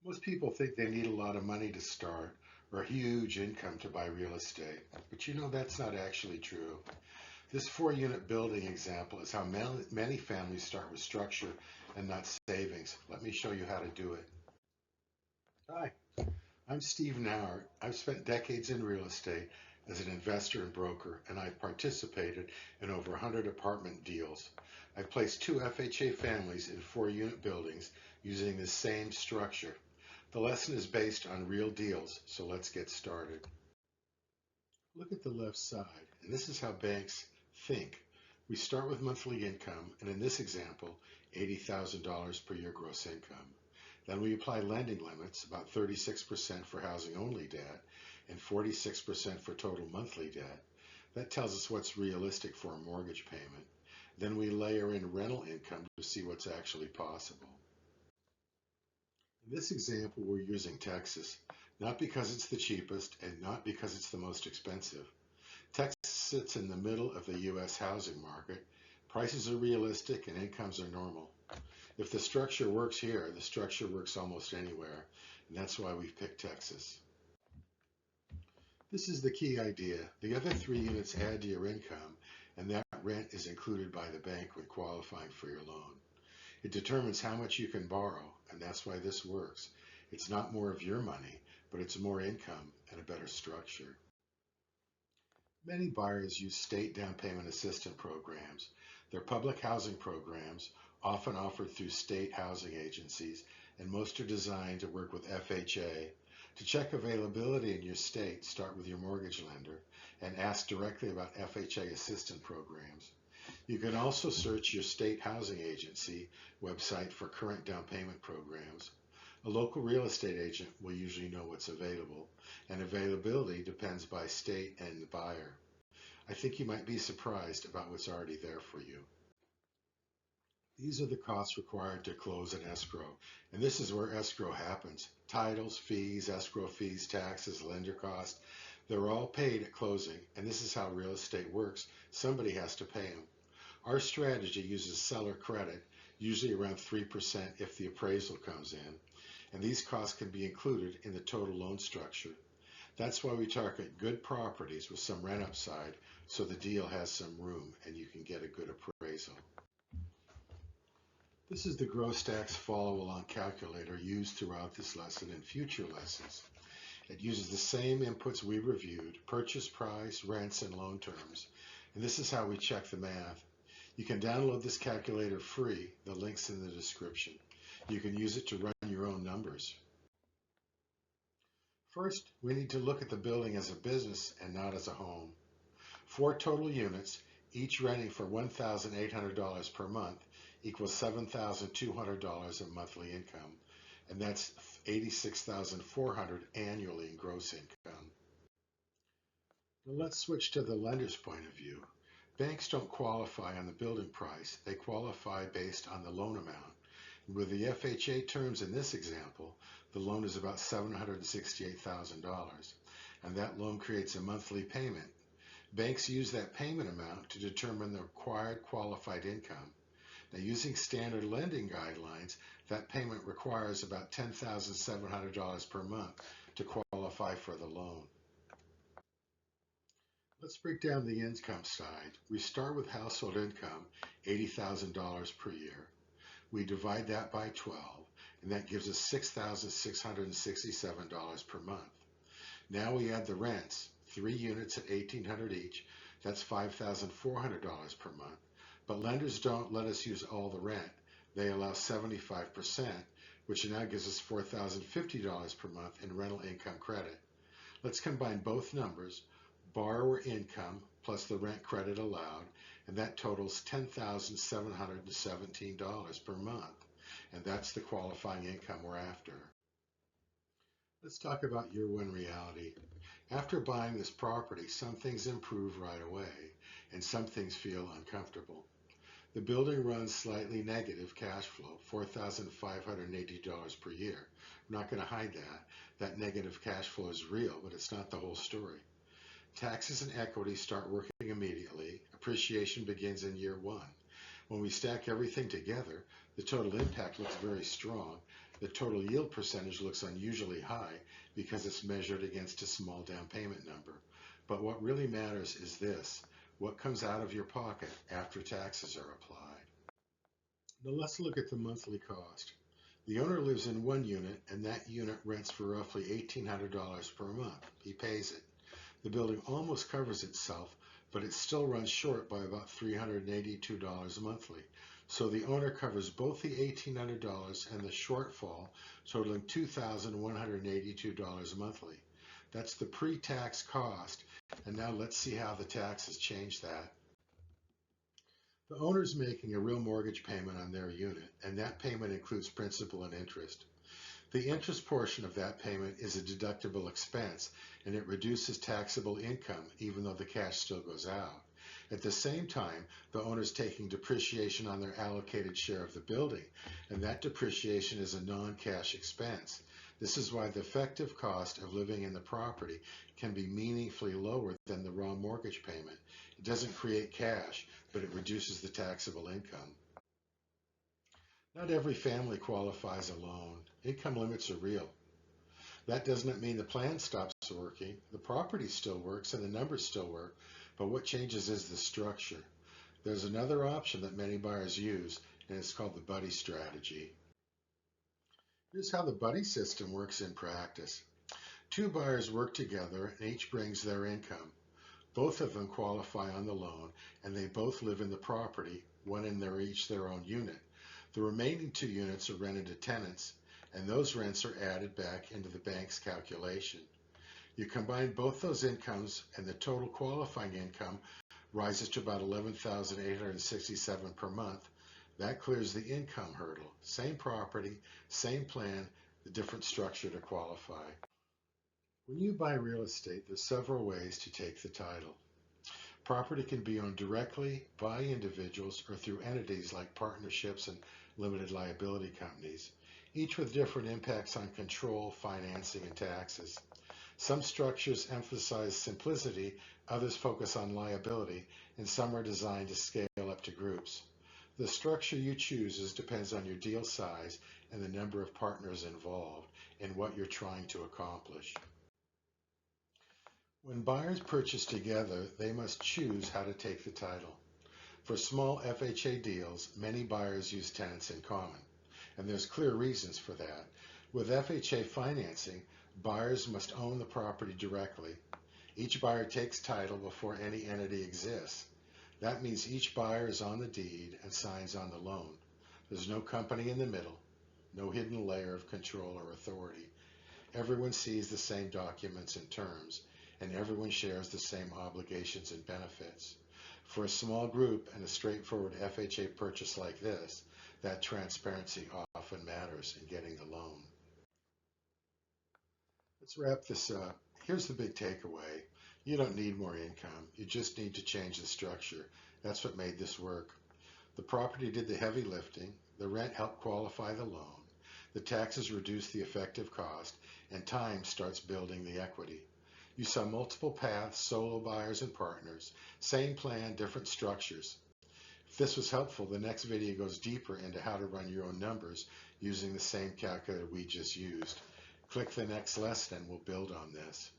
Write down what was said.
Most people think they need a lot of money to start or a huge income to buy real estate, but that's not actually true. This four-unit building example is how many families start with structure and not savings. Let me show you how to do it. Hi, I'm Steve Nauer. I've spent decades in real estate as an investor and broker, and I've participated in over 100 apartment deals. I've placed two FHA families in four-unit buildings using the same structure. The lesson is based on real deals, so let's get started. Look at the left side, and this is how banks think. We start with monthly income, and in this example, $80,000 per year gross income. Then we apply lending limits, about 36% for housing-only debt and 46% for total monthly debt. That tells us what's realistic for a mortgage payment. Then we layer in rental income to see what's actually possible. In this example, we're using Texas, not because it's the cheapest and not because it's the most expensive. Texas sits in the middle of the U.S. housing market. Prices are realistic and incomes are normal. If the structure works here, the structure works almost anywhere, and that's why we've picked Texas. This is the key idea. The other three units add to your income, and that rent is included by the bank when qualifying for your loan. It determines how much you can borrow, and that's why this works. It's not more of your money, but it's more income and a better structure. Many buyers use state down payment assistance programs. They're public housing programs, often offered through state housing agencies, and most are designed to work with FHA. To check availability in your state, start with your mortgage lender and ask directly about FHA assistance programs. You can also search your state housing agency website for current down payment programs. A local real estate agent will usually know what's available, and availability depends by state and the buyer. I think you might be surprised about what's already there for you. These are the costs required to close an escrow, and this is where escrow happens. Titles, fees, escrow fees, taxes, lender costs, they're all paid at closing, and this is how real estate works. Somebody has to pay them. Our strategy uses seller credit, usually around 3% if the appraisal comes in, and these costs can be included in the total loan structure. That's why we target good properties with some rent upside so the deal has some room and you can get a good appraisal. This is the gross tax follow-along calculator used throughout this lesson and future lessons. It uses the same inputs we reviewed: purchase price, rents, and loan terms. And this is how we check the math. You can download this calculator free. The link's in the description. You can use it to run your own numbers. First, we need to look at the building as a business and not as a home. 4 total units, each renting for $1,800 per month, equals $7,200 in monthly income, and that's $86,400 annually in gross income. Now let's switch to the lender's point of view. Banks don't qualify on the building price, they qualify based on the loan amount. With the FHA terms in this example, the loan is about $768,000, and that loan creates a monthly payment. Banks use that payment amount to determine the required qualified income. Now, using standard lending guidelines, that payment requires about $10,700 per month to qualify for the loan. Let's break down the income side. We start with household income, $80,000 per year. We divide that by 12, and that gives us $6,667 per month. Now we add the rents, 3 units at $1,800 each. That's $5,400 per month. But lenders don't let us use all the rent. They allow 75%, which now gives us $4,050 per month in rental income credit. Let's combine both numbers, borrower income plus the rent credit allowed, and that totals $10,717 per month. And that's the qualifying income we're after. Let's talk about year one reality. After buying this property, some things improve right away, and some things feel uncomfortable. The building runs slightly negative cash flow, $4,580 per year. I'm not going to hide that. That negative cash flow is real, but it's not the whole story. Taxes and equity start working immediately. Appreciation begins in year one. When we stack everything together, the total impact looks very strong, The total yield percentage looks unusually high because it's measured against a small down payment number. But what really matters is this: what comes out of your pocket after taxes are applied. Now let's look at the monthly cost. The owner lives in one unit, and that unit rents for roughly $1,800 per month. He pays it. The building almost covers itself, but it still runs short by about $382 monthly. So the owner covers both the $1,800 and the shortfall, totaling $2,182 monthly. That's the pre-tax cost, and now let's see how the taxes change that. The owner's making a real mortgage payment on their unit, and that payment includes principal and interest. The interest portion of that payment is a deductible expense, and it reduces taxable income even though the cash still goes out. At the same time, the owner's taking depreciation on their allocated share of the building, and that depreciation is a non-cash expense. This is why the effective cost of living in the property can be meaningfully lower than the raw mortgage payment. It doesn't create cash, but it reduces the taxable income. Not every family qualifies a loan. Income limits are real. That doesn't mean the plan stops working. The property still works and the numbers still work, but what changes is the structure. There's another option that many buyers use, and it's called the buddy strategy. Here's how the buddy system works in practice. Two buyers work together and each brings their income. Both of them qualify on the loan, and they both live in the property, one in each their own unit. The remaining two units are rented to tenants, and those rents are added back into the bank's calculation. You combine both those incomes, and the total qualifying income rises to about $11,867 per month. That clears the income hurdle. Same property, same plan, the different structure to qualify. When you buy real estate, there's several ways to take the title. Property can be owned directly by individuals or through entities like partnerships and limited liability companies, each with different impacts on control, financing, and taxes. Some structures emphasize simplicity, others focus on liability, and some are designed to scale up to groups. The structure you choose depends on your deal size and the number of partners involved and what you're trying to accomplish. When buyers purchase together, they must choose how to take the title. For small FHA deals, many buyers use tenants in common, and there's clear reasons for that. With FHA financing, buyers must own the property directly. Each buyer takes title before any entity exists. That means each buyer is on the deed and signs on the loan. There's no company in the middle, no hidden layer of control or authority. Everyone sees the same documents and terms, and everyone shares the same obligations and benefits. For a small group and a straightforward FHA purchase like this, that transparency often matters in getting the loan. Let's wrap this up. Here's the big takeaway. You don't need more income. You just need to change the structure. That's what made this work. The property did the heavy lifting. The rent helped qualify the loan. The taxes reduce the effective cost, and time starts building the equity. You saw multiple paths, solo buyers and partners, same plan, different structures. If this was helpful, the next video goes deeper into how to run your own numbers using the same calculator we just used. Click the next lesson and we'll build on this.